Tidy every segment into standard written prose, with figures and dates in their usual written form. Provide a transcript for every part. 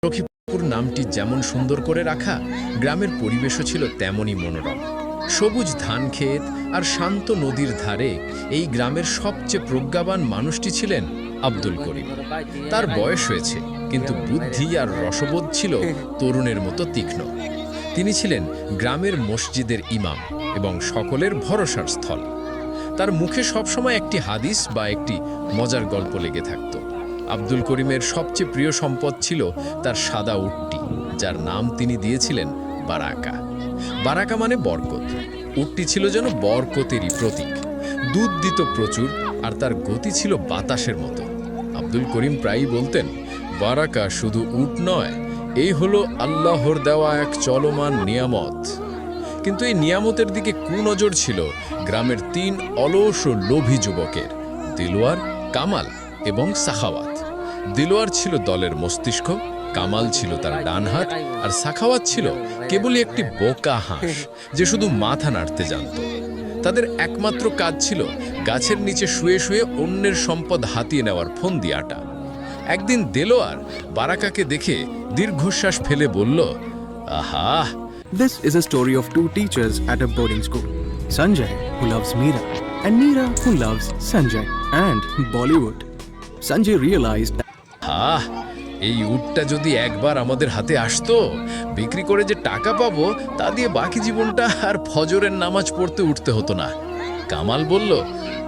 লক্ষ্মীপুর নামটি যেমন সুন্দর করে রাখা, গ্রামের পরিবেশও ছিল তেমনই মনোরম। সবুজ ধানক্ষেত আর শান্ত নদীর ধারে এই গ্রামের সবচেয়ে প্রজ্ঞাবান মানুষটি ছিলেন আব্দুল করিম। তার বয়স হয়েছে, কিন্তু বুদ্ধি আর রসবোধ ছিল তরুণের মতো তীক্ষ্ণ। তিনি ছিলেন গ্রামের মসজিদের ইমাম এবং সকলের ভরসার স্থল। তার মুখে সবসময় একটি হাদিস বা একটি মজার গল্প লেগে থাকত। আব্দুল করিমের সবচেয়ে প্রিয় সম্পদ ছিল তার সাদা উটটি, যার নাম তিনি দিয়েছিলেন বারাকা। বারাকা মানে বরকত। উটটি ছিল যেন বরকতেরই প্রতীক। দুধ দিত প্রচুর, আর তার গতি ছিল বাতাসের মতো। আব্দুল করিম প্রায়ই বলতেন, বারাকা শুধু উট নয়, এই হলো আল্লাহর দেওয়া এক চলমান নিয়ামত। কিন্তু এই নিয়ামতের দিকে কুনজর ছিল গ্রামের ৩ অলস ও লোভী যুবকের, দিলওয়ার, কামাল এবং সাখাওয়াত। দিলওয়ার ছিল দলের মস্তিষ্ক, কামাল ছিল তার ডান হাত, আর সাখাওয়াত ছিল কেবলই একটি বোকা হাঁস যে শুধু মাথা নাড়তে জানত। তাদের একমাত্র কাজ ছিল গাছের নিচে শুয়ে শুয়ে অন্যের সম্পদ হাতিয়ে নেওয়ার ফন্দিয়াটা। একদিন দেলোয়ার বারাকাকে দেখে দীর্ঘশ্বাস ফেলে বলল, আহা! This is a story of 2 teachers at a boarding school. Sanjay, who loves Meera, and Meera, who loves Sanjay, and Bollywood. Sanjay realized that এই উটটা যদি একবার আমাদের হাতে আসতো, বিক্রি করে যে টাকা পাবো তা দিয়ে বাকি জীবনটা আর ফজরের নামাজ পড়তে উঠতে হতো না। কামাল বলল,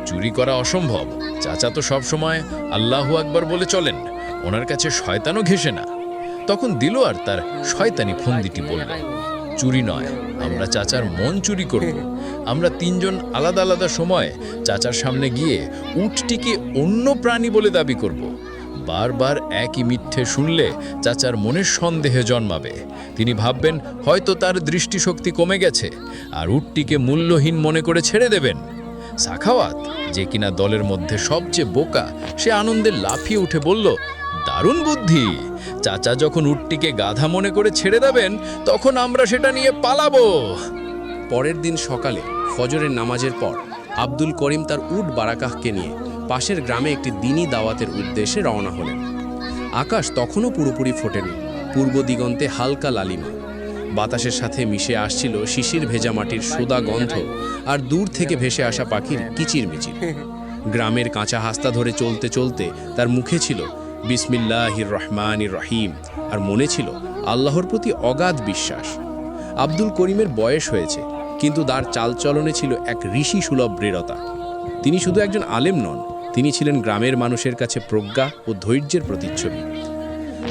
চুরি করা অসম্ভব, চাচা তো সব সময় আল্লাহু আকবার বলে চলেন, ওনার কাছে শয়তানও ঘেঁষে না। তখন দিলওয়ার তার শয়তানি ফন্দিটি বলল, চুরি নয়, আমরা চাচার মন চুরি করব। আমরা 3 জন আলাদা আলাদা সময় চাচার সামনে গিয়ে উটটিকে অন্য প্রাণী বলে দাবি করব। বারবার একই মিথ্যে শুনলে চাচার মনে সন্দেহে জন্মাবে। তিনি ভাববেন হয়তো তার দৃষ্টিশক্তি কমে গেছে, আর উটটিকে মূল্যহীন মনে করে ছেড়ে দেবেন। সাখাওয়াত, যে কিনা দলের মধ্যে সবচেয়ে বোকা, সে আনন্দে লাফিয়ে উঠে বলল, দারুণ বুদ্ধি! চাচা যখন উটটিকে গাধা মনে করে ছেড়ে দেবেন, তখন আমরা সেটা নিয়ে পালাবো। পরের দিন সকালে ফজরের নামাজের পর আব্দুল করিম তার উট বারাকাহকে নিয়ে পাশের গ্রামে একটি দিনী দাওয়াতের উদ্দেশ্যে রওনা হলেন। আকাশ তখনও পুরোপুরি ফোটেনি, পূর্ব দিগন্তে হালকা লালিমা। বাতাসের সাথে মিশে আসছিল শিশির ভেজা মাটির সোদা গন্ধ আর দূর থেকে ভেসে আসা পাখির কিচিরমিচির। গ্রামের কাঁচা হাস্তা ধরে চলতে চলতে তার মুখে ছিল বিসমিল্লাহির রহমানির রহিম, আর মনে ছিল আল্লাহর প্রতি অগাধ বিশ্বাস। আব্দুল করিমের বয়স হয়েছে, কিন্তু তার চালচলনে ছিল এক ঋষি সুলভ দৃঢ়তা। তিনি শুধু একজন আলেম নন, তিনি ছিলেন গ্রামের মানুষের কাছে প্রজ্ঞা ও ধৈর্যের প্রতিচ্ছবি।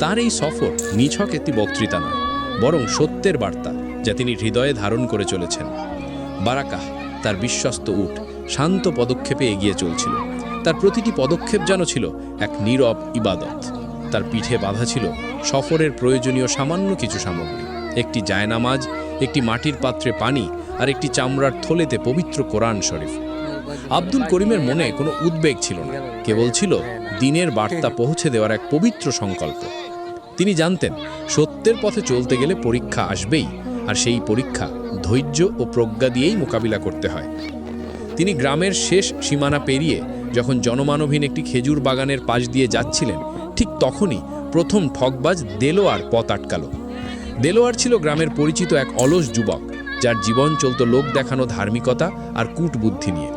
তার এই সফর নিছক একটি বক্তৃতা নয়, বরং সত্যের বার্তা যা তিনি হৃদয়ে ধারণ করে চলেছেন। বারাকাহ, তার বিশ্বস্ত উট, শান্ত পদক্ষেপে এগিয়ে চলছিল। তার প্রতিটি পদক্ষেপ যেন ছিল এক নীরব ইবাদত। তার পিঠে বাঁধা ছিল সফরের প্রয়োজনীয় সামান্য কিছু সামগ্রী, একটি জায়নামাজ, একটি মাটির পাত্রে পানি, আর একটি চামড়ার থলেতে পবিত্র কোরআন শরীফ। আব্দুল করিমের মনে কোনো উদ্বেগ ছিল না, কেবল ছিল দিনের বার্তা পৌঁছে দেওয়ার এক পবিত্র সংকল্প। তিনি জানতেন সত্যের পথে চলতে গেলে পরীক্ষা আসবেই, আর সেই পরীক্ষা ধৈর্য ও প্রজ্ঞা দিয়েই মোকাবিলা করতে হয়। তিনি গ্রামের শেষ সীমানা পেরিয়ে যখন জনমানবহীন একটি খেজুর বাগানের পাশ দিয়ে যাচ্ছিলেন, ঠিক তখনই প্রথম ঠকবাজ দেলোয়ার পথ আটকাল। দেলোয়ার ছিল গ্রামের পরিচিত এক অলস যুবক, যার জীবন চলত লোক দেখানো ধার্মিকতা আর কূটবুদ্ধি নিয়ে।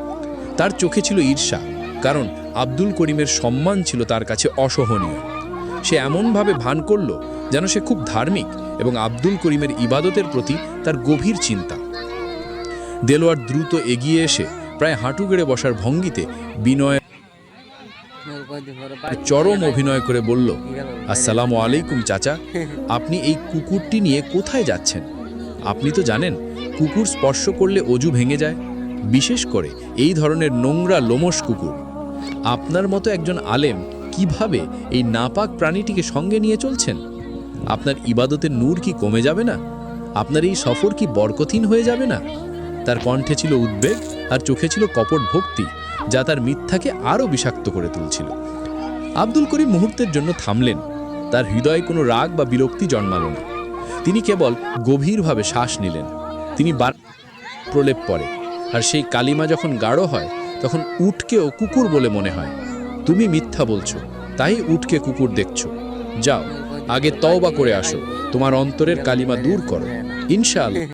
তার চোখে ছিল ঈর্ষা, কারণ আব্দুল করিমের সম্মান ছিল তার কাছে অসহনীয়। সে এমনভাবে ভান করল যেন সে খুব ধার্মিক এবং আব্দুল করিমের ইবাদতের প্রতি তার গভীর চিন্তা। দেলোয়ার দ্রুত এগিয়ে এসে প্রায় হাঁটু গেড়ে বসার ভঙ্গিতে বিনয় চরম অভিনয় করে বলল, আসসালামু আলাইকুম চাচা, আপনি এই কুকুরটি নিয়ে কোথায় যাচ্ছেন? আপনি তো জানেন কুকুর স্পর্শ করলে অজু ভেঙে যায়, বিশেষ করে এই ধরনের নোংরা লোমশ কুকুর। আপনার মতো একজন আলেম কিভাবে এই নাপাক প্রাণীটিকে সঙ্গে নিয়ে চলছেন? আপনার ইবাদতের নূর কি কমে যাবে না? আপনার এই সফর কি বরকতহীন হয়ে যাবে না? তার কণ্ঠে ছিল উদ্বেগ, আর চোখে ছিল কপট ভক্তি, যা তার মিথ্যাকে আরও বিষাক্ত করে তুলছিল। আব্দুল করিম মুহূর্তের জন্য থামলেন। তার হৃদয়ে কোনো রাগ বা বিরক্তি জন্মাল না। তিনি কেবল গভীরভাবে শ্বাস নিলেন। তিনি প্রলেপ পড়ে, আর সেই কালিমা যখন গাঢ় হয়, তখন উটকেও কুকুর বলে মনে হয়। তুমি মিথ্যা বলছো, তাই উটকে কুকুর দেখছো। যাও, আগে তওবা করে আসো, তোমার অন্তরের কালিমা দূর করো, ইনশাআল্লাহ